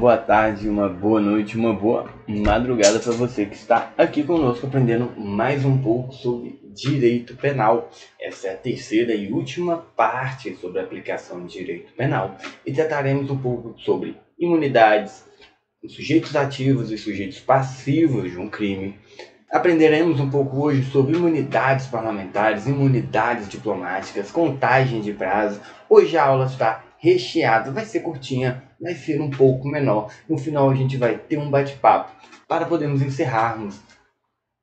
boa tarde, uma boa noite, uma boa madrugada para você que está aqui conosco aprendendo mais um pouco sobre direito penal. Essa é a terceira e última parte sobre a aplicação de direito penal e trataremos um pouco sobre imunidades, sujeitos ativos e sujeitos passivos de um crime. Aprenderemos um pouco hoje sobre imunidades parlamentares, imunidades diplomáticas, contagem de prazo. Hoje a aula está recheada, vai ser curtinha, vai ser um pouco menor. No final a gente vai ter um bate-papo para podermos encerrarmos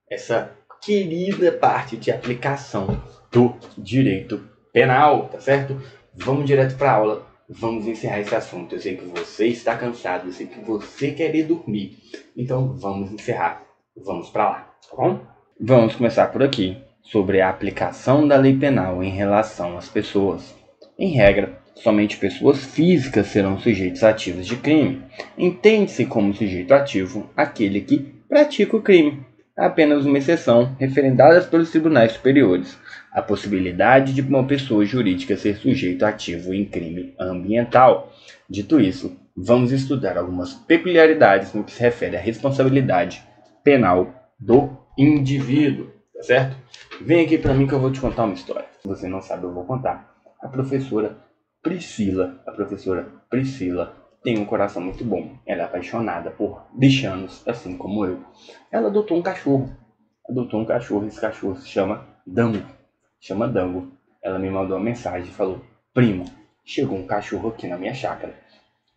essa querida parte de aplicação do direito penal, tá certo? Vamos direto para a aula, vamos encerrar esse assunto. Eu sei que você está cansado, eu sei que você quer ir dormir, então vamos encerrar, vamos para lá. Tá bom? Vamos começar por aqui, sobre a aplicação da lei penal em relação às pessoas. Em regra, somente pessoas físicas serão sujeitos ativos de crime. Entende-se como sujeito ativo aquele que pratica o crime. Há apenas uma exceção, referendada pelos tribunais superiores: a possibilidade de uma pessoa jurídica ser sujeito ativo em crime ambiental. Dito isso, vamos estudar algumas peculiaridades no que se refere à responsabilidade penal do indivíduo, tá certo? Vem aqui para mim que eu vou te contar uma história. Se você não sabe, eu vou contar. A professora Priscila tem um coração muito bom. Ela é apaixonada por bichanos, assim como eu. Ela adotou um cachorro. Esse cachorro se chama Dango. Ela me mandou uma mensagem e falou: primo, chegou um cachorro aqui na minha chácara.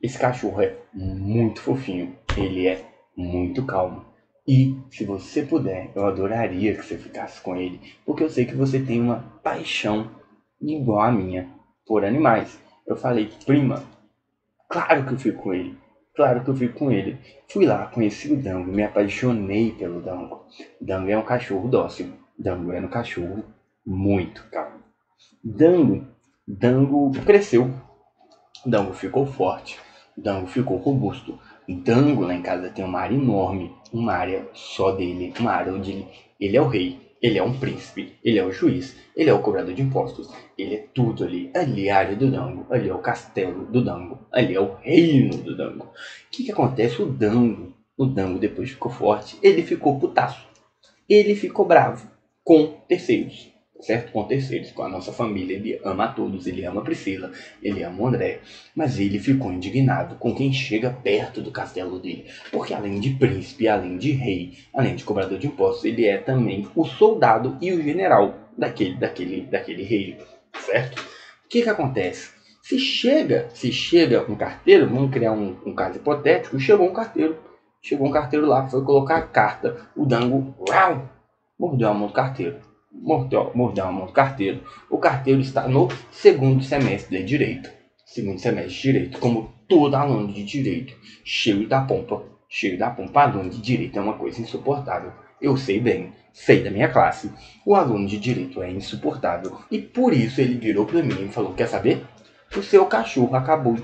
Esse cachorro é muito fofinho, ele é muito calmo. E, se você puder, eu adoraria que você ficasse com ele, porque eu sei que você tem uma paixão igual a minha por animais. Eu falei: prima, claro que eu fico com ele. Fui lá, conheci o Dango, me apaixonei pelo Dango. Dango é um cachorro dócil. Dango é um cachorro muito calmo. Dango cresceu. Dango ficou forte. Dango ficou robusto. Dango lá em casa tem uma área enorme, uma área só dele, uma área onde ele é o rei, ele é um príncipe, ele é o juiz, ele é o cobrador de impostos, ele é tudo ali. Ali é a área do Dango, ali é o castelo do Dango, ali é o reino do Dango. O que acontece? O Dango depois ficou forte, ele ficou putaço, ele ficou bravo com terceiros. Certo? Com terceiros, com a nossa família. Ele ama a todos, ele ama a Priscila, ele ama o André, mas ele ficou indignado com quem chega perto do castelo dele, porque além de príncipe, além de rei, além de cobrador de impostos, ele é também o soldado e o general daquele rei, certo? O que acontece? Se chega um carteiro, vamos criar um caso hipotético, chegou um carteiro lá, foi colocar a carta, o Dango mordeu a mão do carteiro. O carteiro está no segundo semestre de direito. Como todo aluno de direito, cheio da pompa. Aluno de direito é uma coisa insuportável. Eu sei bem, sei da minha classe. O aluno de direito é insuportável. E por isso ele virou para mim e falou: quer saber? O seu cachorro acabou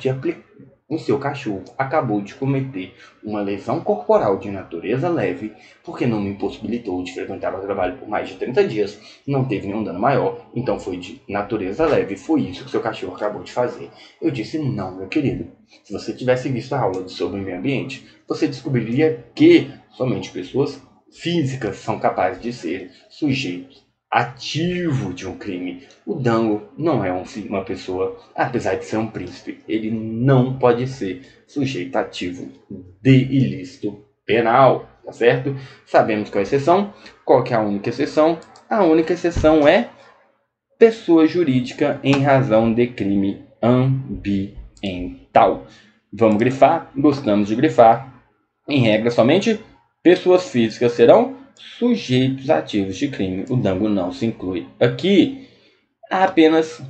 de cometer uma lesão corporal de natureza leve, porque não me impossibilitou de frequentar o trabalho por mais de 30 dias, não teve nenhum dano maior, então foi de natureza leve, foi isso que seu cachorro acabou de fazer. Eu disse: não, meu querido, se você tivesse visto a aula sobre o meio ambiente, você descobriria que somente pessoas físicas são capazes de ser sujeitos ativo de um crime. O Dango não é uma pessoa, apesar de ser um príncipe, ele não pode ser sujeito ativo de ilícito penal, tá certo? Sabemos qual é a exceção. Qual que é a única exceção? A única exceção é pessoa jurídica em razão de crime ambiental. Vamos grifar? Gostamos de grifar. Em regra, somente pessoas físicas serão sujeitos ativos de crime. O Dango não se inclui aqui. Apenas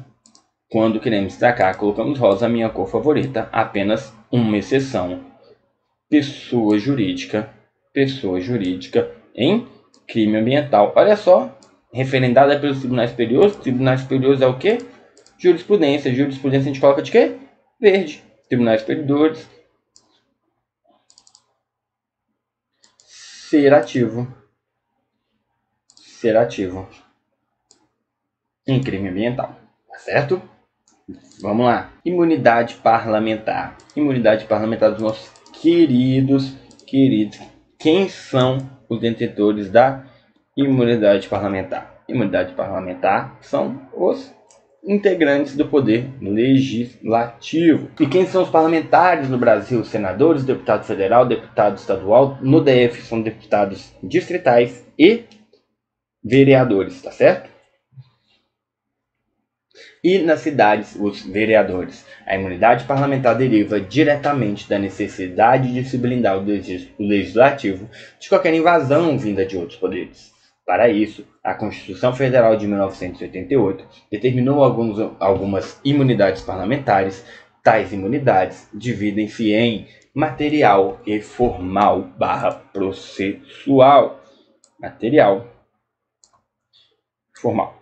quando queremos destacar, colocamos rosa, a minha cor favorita. Apenas uma exceção: pessoa jurídica em crime ambiental. Olha só, referendada pelos tribunais superiores. Tribunais superiores é o quê? Jurisprudência. Jurisprudência a gente coloca de quê? Verde. Tribunais superiores. Ser ativo em crime ambiental, tá certo? Vamos lá. Imunidade parlamentar dos nossos queridos, quem são os detentores da imunidade parlamentar? Imunidade parlamentar são os integrantes do poder legislativo. E quem são os parlamentares no Brasil? Senadores, deputado federal, deputado estadual. No DF são deputados distritais e vereadores, tá certo? E nas cidades, os vereadores. A imunidade parlamentar deriva diretamente da necessidade de se blindar o legislativo de qualquer invasão vinda de outros poderes. Para isso, a Constituição Federal de 1988 determinou algumas imunidades parlamentares. Tais imunidades dividem-se em material e formal / processual. Material, formal.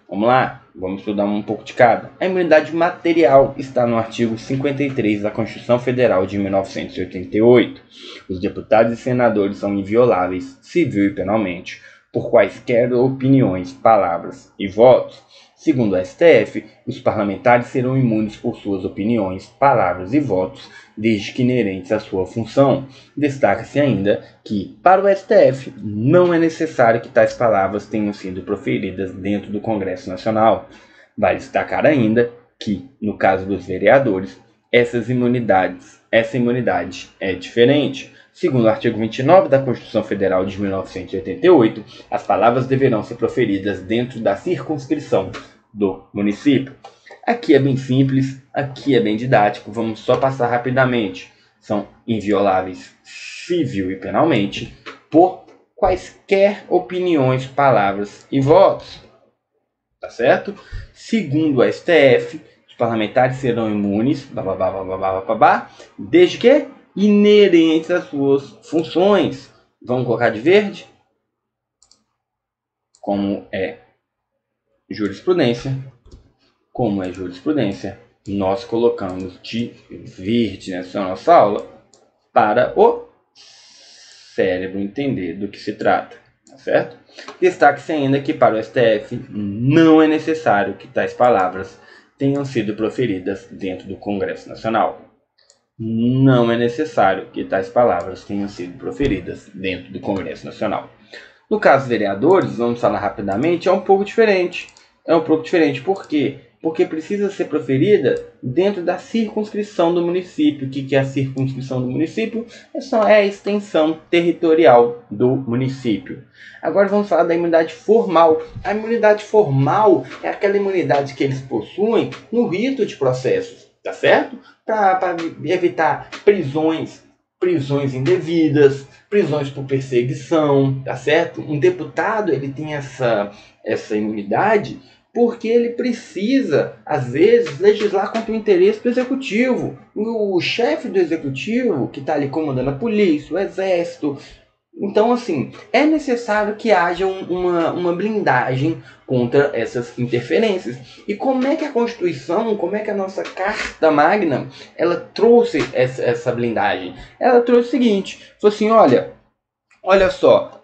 Vamos lá, vamos estudar um pouco de cada. A imunidade material está no artigo 53 da Constituição Federal de 1988. Os deputados e senadores são invioláveis, civil e penalmente, por quaisquer opiniões, palavras e votos. Segundo a STF, os parlamentares serão imunes por suas opiniões, palavras e votos, desde que inerentes à sua função. Destaca-se ainda que, para o STF, não é necessário que tais palavras tenham sido proferidas dentro do Congresso Nacional. Vale destacar ainda que, no caso dos vereadores, essa imunidade é diferente. Segundo o artigo 29 da Constituição Federal de 1988, as palavras deverão ser proferidas dentro da circunscrição do município. Aqui é bem simples, aqui é bem didático, vamos só passar rapidamente. São invioláveis civil e penalmente por quaisquer opiniões, palavras e votos. Tá certo? Segundo a STF, os parlamentares serão imunes, desde que inerentes às suas funções. Vamos colocar de verde? Como é jurisprudência, nós colocamos de verde nessa nossa aula para o cérebro entender do que se trata, tá certo? Destaque-se ainda que para o STF não é necessário que tais palavras tenham sido proferidas dentro do Congresso Nacional. Não é necessário que tais palavras tenham sido proferidas dentro do Congresso Nacional. No caso dos vereadores, vamos falar rapidamente, é um pouco diferente. Por quê? Porque precisa ser proferida dentro da circunscrição do município. O que é a circunscrição do município? É a extensão territorial do município. Agora vamos falar da imunidade formal. A imunidade formal é aquela imunidade que eles possuem no rito de processos, tá certo? Para evitar prisões indevidas, prisões por perseguição, tá certo? Um deputado ele tem essa imunidade porque ele precisa, às vezes, legislar contra o interesse do executivo. O chefe do executivo, que está ali comandando a polícia, o exército. Então, assim, é necessário que haja uma blindagem contra essas interferências. E como é que a Constituição, como é que a nossa Carta Magna, ela trouxe essa blindagem? Ela trouxe o seguinte, falou assim, olha só,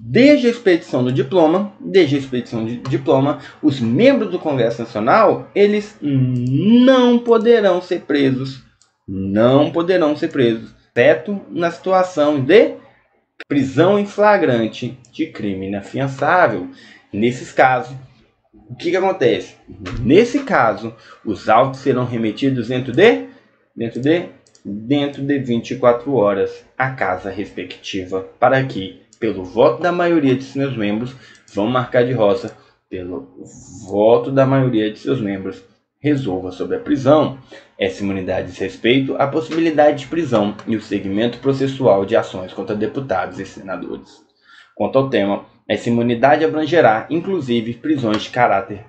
desde a expedição do diploma, os membros do Congresso Nacional, eles não poderão ser presos, exceto na situação de prisão em flagrante de crime inafiançável. Nesses casos, o que acontece? Nesse caso, os autos serão remetidos dentro de 24 horas à casa respectiva, para que, pelo voto da maioria de seus membros, vão marcar de roça, pelo voto da maioria de seus membros, resolva sobre a prisão. Essa imunidade diz respeito à possibilidade de prisão e o segmento processual de ações contra deputados e senadores. Quanto ao tema, essa imunidade abrangerá, inclusive, prisões de caráter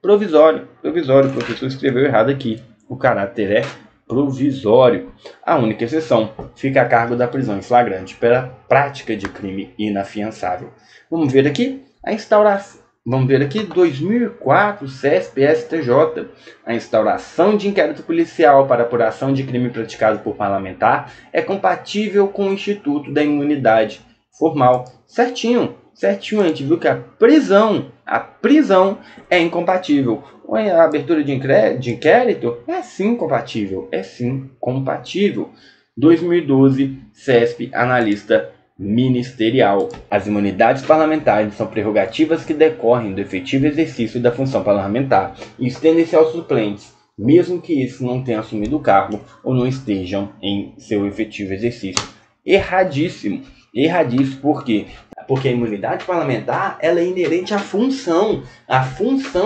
provisório. O professor escreveu errado aqui. O caráter é provisório. A única exceção fica a cargo da prisão em flagrante pela prática de crime inafiançável. Vamos ver aqui a instauração. Vamos ver aqui, 2004, CESP-STJ, a instauração de inquérito policial para apuração de crime praticado por parlamentar é compatível com o Instituto da Imunidade Formal. Certinho, a gente viu que a prisão é incompatível. Ou a abertura de inquérito? É sim compatível. É sim compatível. 2012, CESP, analista ministerial. As imunidades parlamentares são prerrogativas que decorrem do efetivo exercício da função parlamentar e estendem-se aos suplentes, mesmo que esses não tenham assumido o cargo ou não estejam em seu efetivo exercício. Erradíssimo. Erradíssimo. Por quê? Porque a imunidade parlamentar ela é inerente à função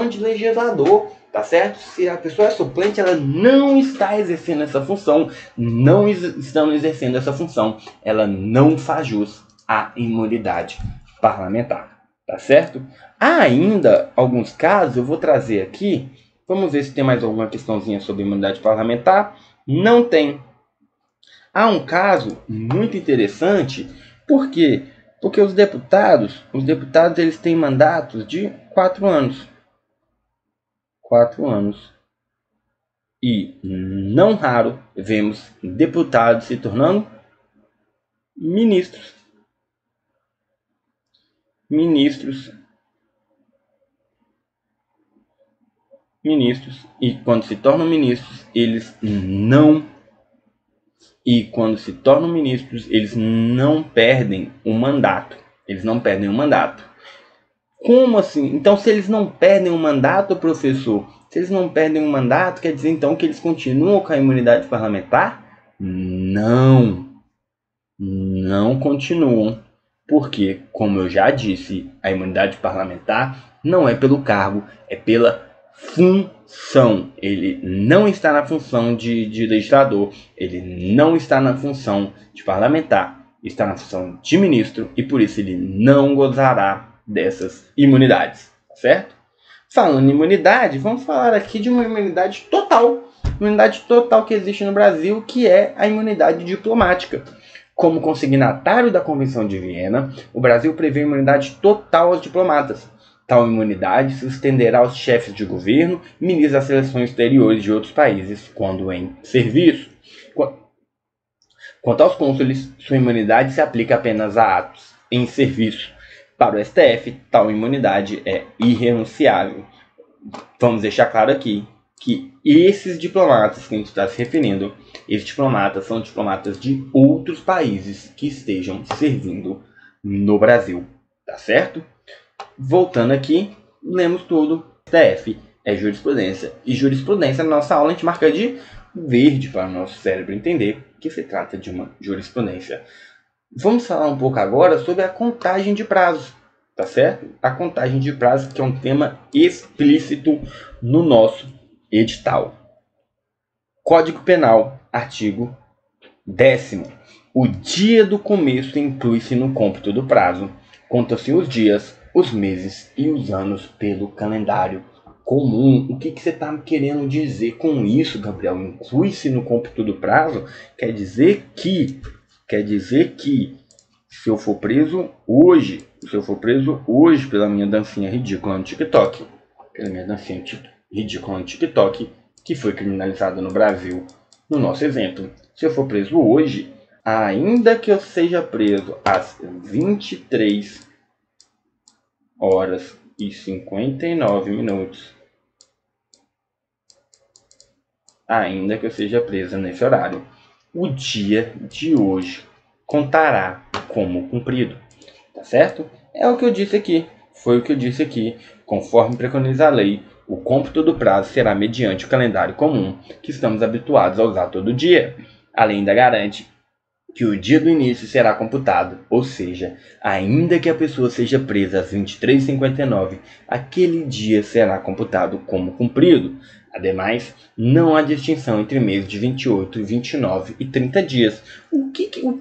de legislador. Tá certo? Se a pessoa é suplente, ela não está exercendo essa função, não estando exercendo essa função, ela não faz jus à imunidade parlamentar. Tá certo? Há ainda alguns casos, eu vou trazer aqui, vamos ver se tem mais alguma questãozinha sobre imunidade parlamentar. Não tem. Há um caso muito interessante, por quê? Porque os deputados eles têm mandatos de 4 anos. 4 anos. E, não raro, vemos deputados se tornando ministros. E quando se tornam ministros, eles não perdem o mandato. Como assim? Então, se eles não perdem o mandato, professor, se eles não perdem o mandato, quer dizer então que eles continuam com a imunidade parlamentar? Não continuam. Porque, como eu já disse, a imunidade parlamentar não é pelo cargo, é pela função. Ele não está na função de legislador, ele não está na função de parlamentar, está na função de ministro e por isso ele não gozará dessas imunidades, certo? Falando em imunidade, vamos falar aqui de uma imunidade total que existe no Brasil, que é a imunidade diplomática. Como consignatário da Convenção de Viena, o Brasil prevê imunidade total aos diplomatas. Tal imunidade se estenderá aos chefes de governo e ministros das relações exteriores de outros países, quando em serviço. Quanto aos cônsules, sua imunidade se aplica apenas a atos em serviço. Para o STF, tal imunidade é irrenunciável. Vamos deixar claro aqui que esses diplomatas que a gente está se referindo, esses diplomatas são diplomatas de outros países que estejam servindo no Brasil, tá certo? Voltando aqui, lemos tudo. STF é jurisprudência. E jurisprudência, na nossa aula, a gente marca de verde para o nosso cérebro entender que se trata de uma jurisprudência. Vamos falar um pouco agora sobre a contagem de prazos, tá certo? A contagem de prazos, que é um tema explícito no nosso edital. Código Penal, artigo 10º. O dia do começo inclui-se no cômputo do prazo. Contam-se os dias, os meses e os anos pelo calendário comum. O que você está querendo dizer com isso, Gabriel? Inclui-se no cômputo do prazo? Quer dizer que se eu for preso hoje pela minha dancinha ridícula no TikTok, que foi criminalizada no Brasil, no nosso exemplo, se eu for preso hoje, ainda que eu seja preso às 23 horas e 59 minutos, ainda que eu seja preso nesse horário, o dia de hoje contará como cumprido, tá certo? É o que eu disse aqui, foi o que eu disse aqui. Conforme preconiza a lei, o cômputo do prazo será mediante o calendário comum que estamos habituados a usar todo dia. Além ainda garante que o dia do início será computado, ou seja, ainda que a pessoa seja presa às 23h59, aquele dia será computado como cumprido. Ademais, não há distinção entre meses de 28, 29 e 30 dias. O que o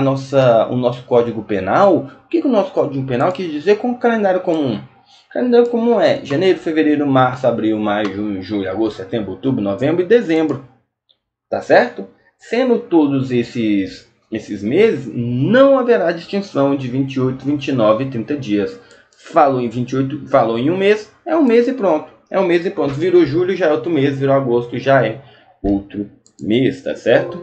nosso Código Penal, o nosso Código Penal quis dizer com o calendário comum? O calendário comum é janeiro, fevereiro, março, abril, maio, junho, julho, agosto, setembro, outubro, novembro e dezembro. Tá certo? Sendo todos esses meses, não haverá distinção de 28, 29 e 30 dias. Falou em 28, falou em um mês, é um mês e pronto. Virou julho, já é outro mês. Virou agosto, já é outro mês, tá certo?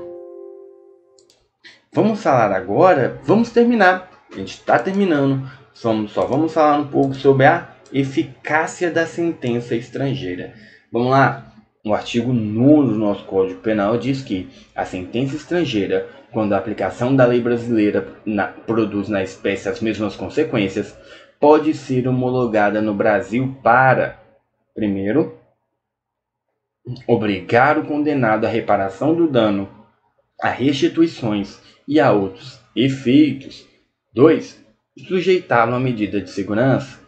Vamos falar agora, vamos terminar. A gente está terminando. Só vamos falar um pouco sobre a eficácia da sentença estrangeira. Vamos lá. O artigo 9 do nosso Código Penal diz que a sentença estrangeira, quando a aplicação da lei brasileira produz na espécie as mesmas consequências, pode ser homologada no Brasil para, primeiro, obrigar o condenado à reparação do dano, a restituições e a outros efeitos. 2. Sujeitá-lo à medida de segurança.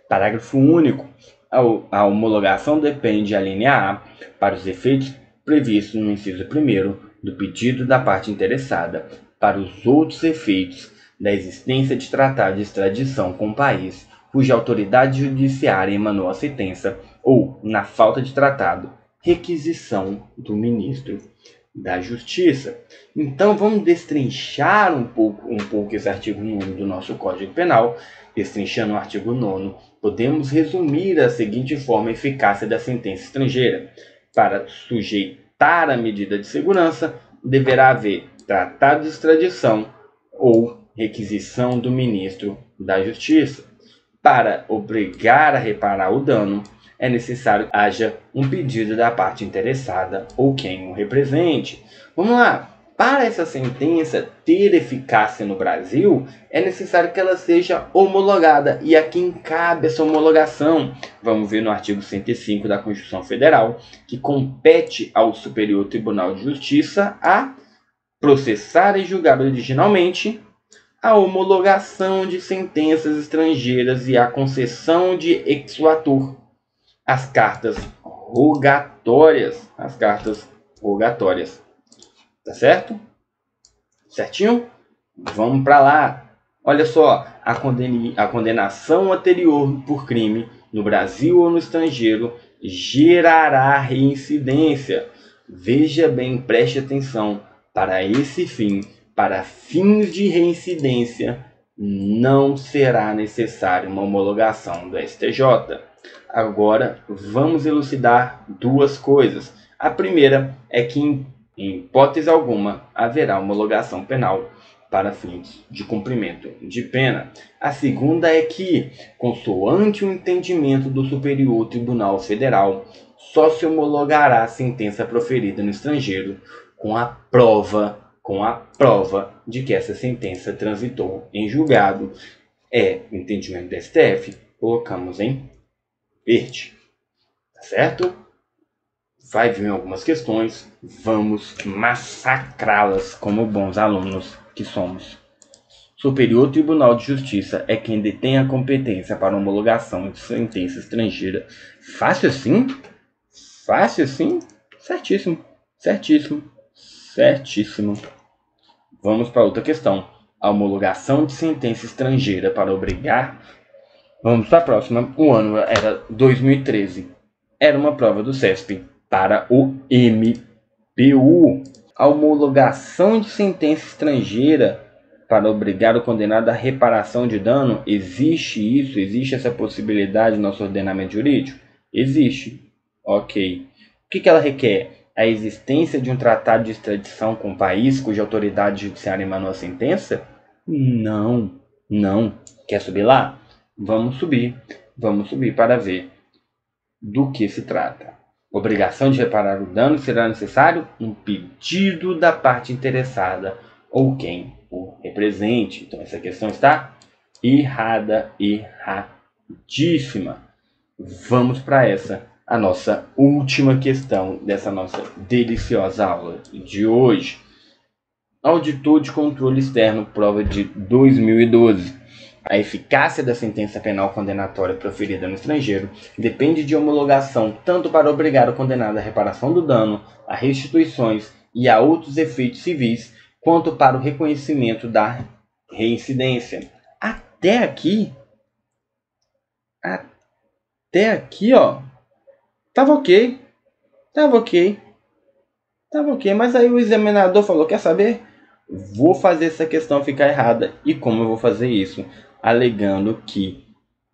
Parágrafo único. A homologação depende, a linha A, para os efeitos previstos no inciso 1º do pedido da parte interessada, para os outros efeitos da existência de tratado de extradição com o país cuja autoridade judiciária emanou a sentença, ou, na falta de tratado, requisição do ministro da Justiça. Então vamos destrinchar um pouco esse artigo 9 do nosso Código Penal. Destrinchando o artigo 9, podemos resumir da seguinte forma a eficácia da sentença estrangeira. Para sujeitar a medida de segurança, deverá haver tratado de extradição ou requisição do ministro da Justiça. Para obrigar a reparar o dano, é necessário que haja um pedido da parte interessada ou quem o represente. Vamos lá. Para essa sentença ter eficácia no Brasil, é necessário que ela seja homologada. E a quem cabe essa homologação? Vamos ver no artigo 105 da Constituição Federal, que compete ao Superior Tribunal de Justiça a processar e julgar originalmente a homologação de sentenças estrangeiras e a concessão de exequatur, as cartas rogatórias. Tá certo? Certinho? Vamos para lá. Olha só, a condenação anterior por crime no Brasil ou no estrangeiro gerará reincidência. Veja bem, preste atenção. Para esse fim, para fins de reincidência, não será necessária uma homologação do STJ. Agora, vamos elucidar duas coisas. A primeira é que, em hipótese alguma, haverá homologação penal para fins de cumprimento de pena. A segunda é que, consoante o entendimento do Superior Tribunal Federal, só se homologará a sentença proferida no estrangeiro com a prova de que essa sentença transitou em julgado. É o entendimento do STF, colocamos em verde. Tá certo? Vai vir algumas questões, vamos massacrá-las como bons alunos que somos. Superior Tribunal de Justiça é quem detém a competência para homologação de sentença estrangeira. Fácil assim? Fácil assim? Certíssimo, certíssimo, certíssimo. Vamos para outra questão. A homologação de sentença estrangeira para obrigar... Vamos para a próxima. O ano era 2013. Era uma prova do CESP para o MPU. A homologação de sentença estrangeira para obrigar o condenado à reparação de dano, existe isso? Existe essa possibilidade no nosso ordenamento jurídico? Existe. Ok. O que ela requer? A existência de um tratado de extradição com o país cuja autoridade judiciária emanou a sentença? Não. Não. Quer subir lá? Vamos subir para ver do que se trata. Obrigação de reparar o dano será necessário um pedido da parte interessada ou quem o represente. Então essa questão está errada, erradíssima. Vamos para a nossa última questão dessa nossa deliciosa aula de hoje. Auditor de controle externo, prova de 2012. A eficácia da sentença penal condenatória proferida no estrangeiro depende de homologação tanto para obrigar o condenado à reparação do dano, a restituições e a outros efeitos civis, quanto para o reconhecimento da reincidência. Até aqui, ó, tava ok, mas aí o examinador falou, quer saber? Vou fazer essa questão ficar errada. E como eu vou fazer isso? Alegando que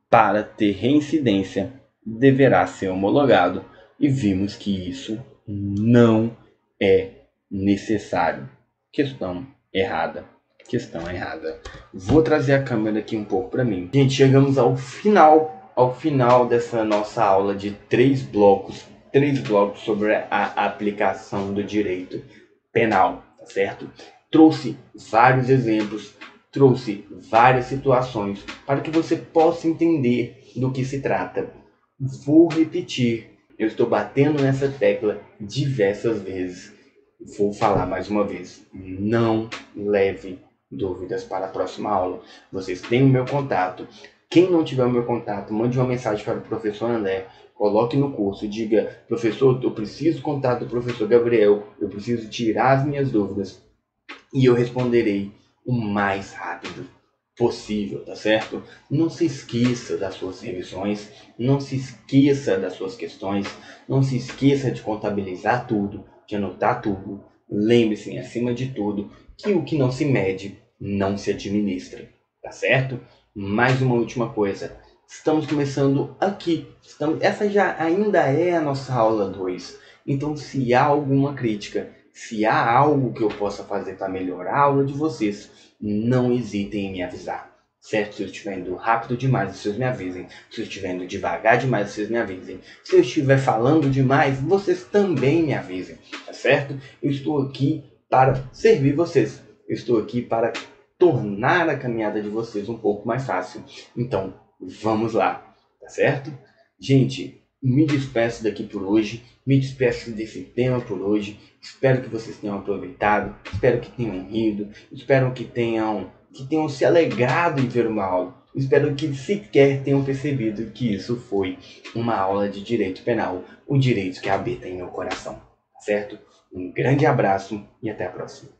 para ter reincidência deverá ser homologado. E vimos que isso não é necessário. Questão errada. Vou trazer a câmera aqui um pouco para mim. Gente, chegamos ao final ao final dessa nossa aula de três blocos sobre a aplicação do direito penal, tá certo? Trouxe vários exemplos, trouxe várias situações para que você possa entender do que se trata. Vou repetir, eu estou batendo nessa tecla diversas vezes. Vou falar mais uma vez, não leve dúvidas para a próxima aula. Vocês têm o meu contato. Quem não tiver o meu contato, mande uma mensagem para o professor André, coloque no curso, diga: professor, eu preciso contato do professor Gabriel, eu preciso tirar as minhas dúvidas, e eu responderei o mais rápido possível, tá certo? Não se esqueça das suas revisões, não se esqueça das suas questões, não se esqueça de contabilizar tudo, de anotar tudo. Lembre-se, acima de tudo, que o que não se mede não se administra, tá certo? Mais uma última coisa, estamos começando aqui, essa já ainda é a nossa aula 2, então se há alguma crítica, se há algo que eu possa fazer para melhorar a aula de vocês, não hesitem em me avisar, certo? Se eu estiver indo rápido demais, vocês me avisem. Se eu estiver indo devagar demais, vocês me avisem. Se eu estiver falando demais, vocês também me avisem, tá certo? Eu estou aqui para servir vocês. Eu estou aqui para tornar a caminhada de vocês um pouco mais fácil. Então, vamos lá, tá certo? Gente, me despeço daqui por hoje, me despeço desse tema por hoje. Espero que vocês tenham aproveitado, espero que tenham rido, espero que tenham se alegrado em ver uma aula. Espero que sequer tenham percebido que isso foi uma aula de direito penal, o direito que habita em meu coração, certo? Um grande abraço e até a próxima.